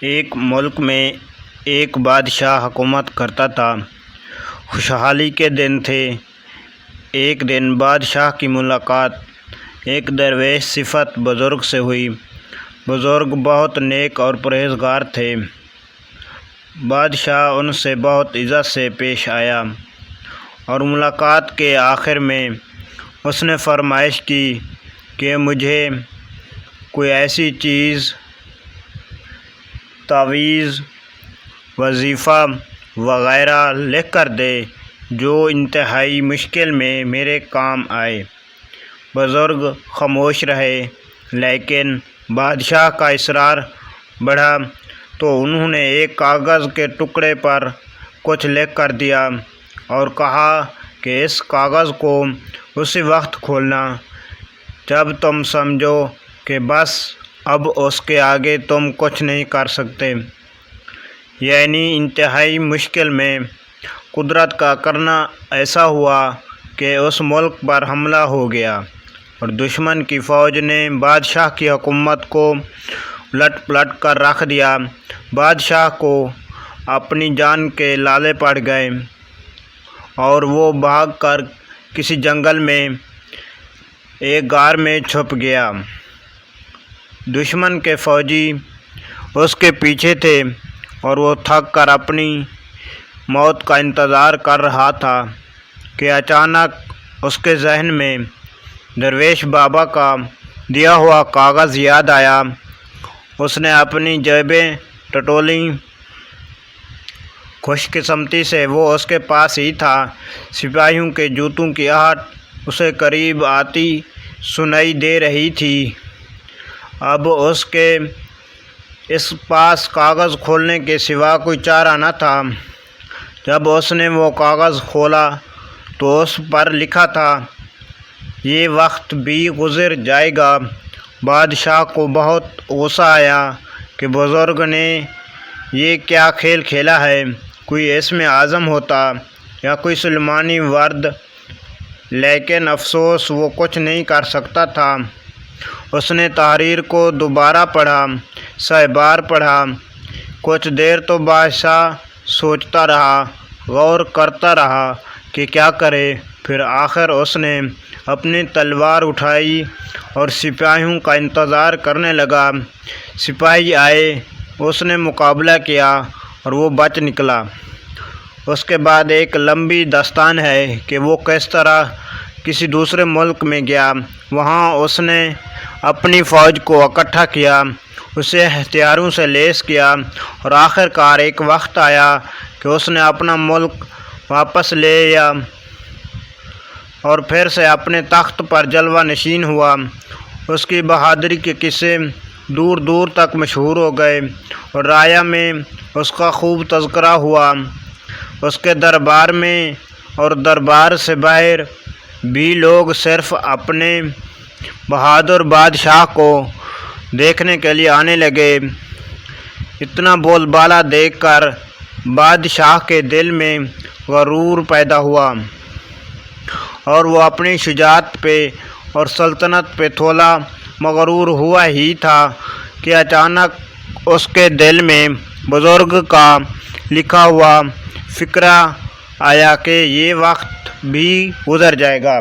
ایک ملک میں ایک بادشاہ حکومت کرتا تھا۔ خوشحالی کے دن تھے۔ ایک دن بادشاہ کی ملاقات ایک درویش صفت بزرگ سے ہوئی۔ بزرگ بہت نیک اور پرہیزگار تھے۔ بادشاہ ان سے بہت عزت سے پیش آیا اور ملاقات کے آخر میں اس نے فرمائش کی کہ مجھے کوئی ایسی چیز، تعویذ، وظیفہ وغیرہ لکھ کر دے جو انتہائی مشکل میں میرے کام آئے۔ بزرگ خاموش رہے، لیکن بادشاہ کا اصرار بڑھا تو انہوں نے ایک کاغذ کے ٹکڑے پر کچھ لکھ کر دیا اور کہا کہ اس کاغذ کو اسی وقت کھولنا جب تم سمجھو کہ بس اب اس کے آگے تم کچھ نہیں کر سکتے۔ یعنی انتہائی مشکل میں قدرت کا کرنا ایسا ہوا کہ اس ملک پر حملہ ہو گیا اور دشمن کی فوج نے بادشاہ کی حکومت کو الٹ پلٹ کر رکھ دیا۔ بادشاہ کو اپنی جان کے لالے پڑ گئے اور وہ بھاگ کر کسی جنگل میں ایک غار میں چھپ گیا۔ دشمن کے فوجی اس کے پیچھے تھے اور وہ تھک کر اپنی موت کا انتظار کر رہا تھا کہ اچانک اس کے ذہن میں درویش بابا کا دیا ہوا کاغذ یاد آیا۔ اس نے اپنی جیبیں ٹٹولیں۔ خوش قسمتی سے وہ اس کے پاس ہی تھا۔ سپاہیوں کے جوتوں کی آہٹ اسے قریب آتی سنائی دے رہی تھی۔ اب اس کے اس پاس کاغذ کھولنے کے سوا کوئی چارہ نہ تھا۔ جب اس نے وہ کاغذ کھولا تو اس پر لکھا تھا، یہ وقت بھی گزر جائے گا۔ بادشاہ کو بہت غصہ آیا کہ بزرگ نے یہ کیا کھیل کھیلا ہے۔ کوئی اسم اعظم ہوتا یا کوئی سلیمانی ورد، لیکن افسوس وہ کچھ نہیں کر سکتا تھا۔ اس نے تحریر کو دوبارہ پڑھا، 100 بار پڑھا۔ کچھ دیر تو بادشاہ سوچتا رہا، غور کرتا رہا کہ کیا کرے۔ پھر آخر اس نے اپنی تلوار اٹھائی اور سپاہیوں کا انتظار کرنے لگا۔ سپاہی آئے، اس نے مقابلہ کیا اور وہ بچ نکلا۔ اس کے بعد ایک لمبی داستان ہے کہ وہ کس طرح کسی دوسرے ملک میں گیا۔ وہاں اس نے اپنی فوج کو اکٹھا کیا، اسے ہتھیاروں سے لیس کیا اور آخر کار ایک وقت آیا کہ اس نے اپنا ملک واپس لے لیا اور پھر سے اپنے تخت پر جلوہ نشین ہوا۔ اس کی بہادری کے قصے دور دور تک مشہور ہو گئے اور رایا میں اس کا خوب تذکرہ ہوا۔ اس کے دربار میں اور دربار سے باہر بھی لوگ صرف اپنے بہادر بادشاہ کو دیکھنے کے لیے آنے لگے۔ اتنا بول بالا دیکھ کر بادشاہ کے دل میں غرور پیدا ہوا اور وہ اپنی شجاعت پہ اور سلطنت پہ تھوڑا مغرور ہوا ہی تھا کہ اچانک اس کے دل میں بزرگ کا لکھا ہوا فقرہ آیا کہ یہ وقت بھی گزر جائے گا۔